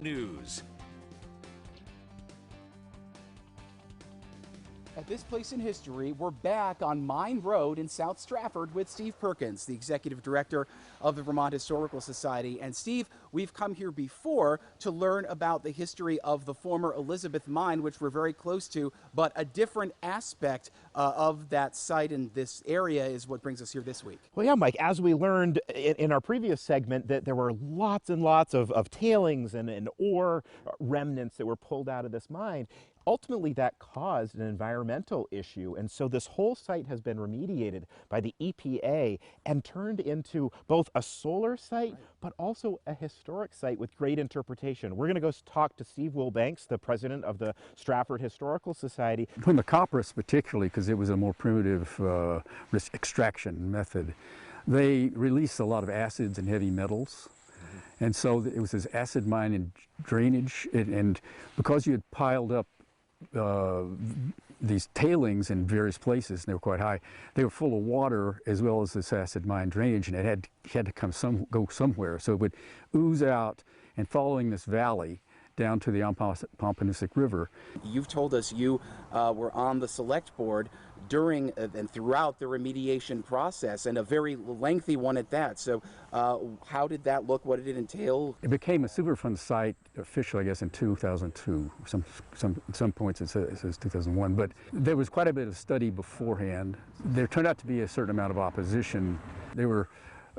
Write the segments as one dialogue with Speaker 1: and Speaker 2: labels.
Speaker 1: News.
Speaker 2: At this place in history, we're back on Mine Road in South Strafford with Steve Perkins, the executive director of the Vermont Historical Society. And Steve, we've come here before to learn about the history of the former Elizabeth mine, which we're very close to, but a different aspect of that site in this area is what brings us here this week.
Speaker 3: Well, yeah, Mike, as we learned in our previous segment that there were lots and lots of tailings and ore remnants that were pulled out of this mine. Ultimately, that caused an environmental issue, and so this whole site has been remediated by the EPA and turned into both a solar site, but also a historic site with great interpretation. We're going to go talk to Steve Wilbanks, the president of the Strafford Historical Society.
Speaker 4: When the copperas particularly, because it was a more primitive extraction method, they released a lot of acids and heavy metals. And so it was this acid mine and drainage, and because you had piled up these tailings in various places, and they were quite high, they were full of water as well as this acid mine drainage, and it had to go somewhere. So it would ooze out, and following this valley down to the Pompanesett River.
Speaker 2: You've told us you were on the select board during and throughout the remediation process, and a very lengthy one at that. So how did that look? What did it entail?
Speaker 4: It became a Superfund site officially, I guess, in 2002. Some points it says 2001, but there was quite a bit of study beforehand. There turned out to be a certain amount of opposition. There were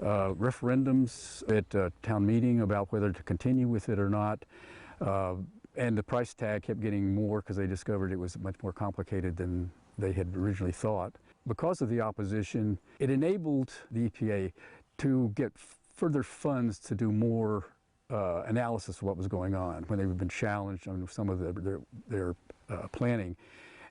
Speaker 4: referendums at town meeting about whether to continue with it or not. And the price tag kept getting more because they discovered it was much more complicated than they had originally thought. Because of the opposition, it enabled the EPA to get further funds to do more analysis of what was going on when they've been challenged on some of their planning.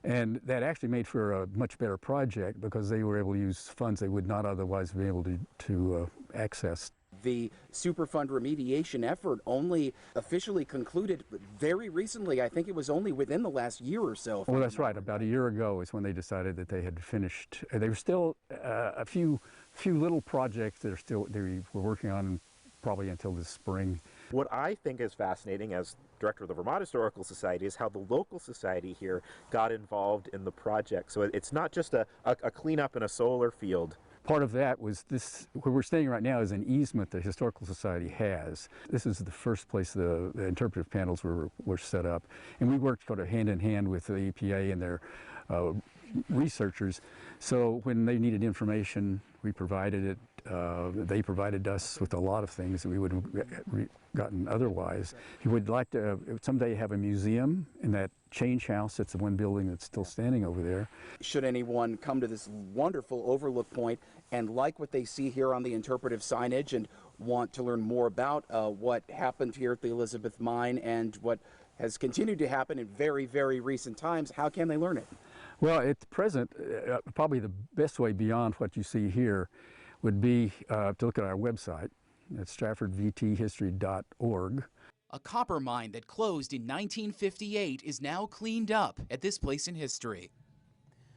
Speaker 4: And that actually made for a much better project because they were able to use funds they would not otherwise be able to access.
Speaker 2: The Superfund remediation effort only officially concluded very recently. I think it was only within the last year or so.
Speaker 4: Well, that's right. About a year ago is when they decided that they had finished. They were still a few little projects that they were working on probably until this spring.
Speaker 3: What I think is fascinating as director of the Vermont Historical Society is how the local society here got involved in the project. So it's not just a cleanup in a solar field.
Speaker 4: Part of that was this, where we're staying right now is an easement the Historical Society has. This is the first place the interpretive panels were set up. And we worked sort of hand in hand with the EPA and their researchers. So when they needed information, we provided it. They provided us with a lot of things that we would have gotten otherwise. He would like to someday have a museum in that change house. It's the one building that's still standing over there.
Speaker 2: Should anyone come to this wonderful overlook point and like what they see here on the interpretive signage and want to learn more about what happened here at the Elizabeth mine and what has continued to happen in very, very recent times, how can they learn it?
Speaker 4: Well, at the present, probably the best way beyond what you see here would be to look at our website at straffordvthistory.org.
Speaker 2: A copper mine that closed in 1958 is now cleaned up at this place in history.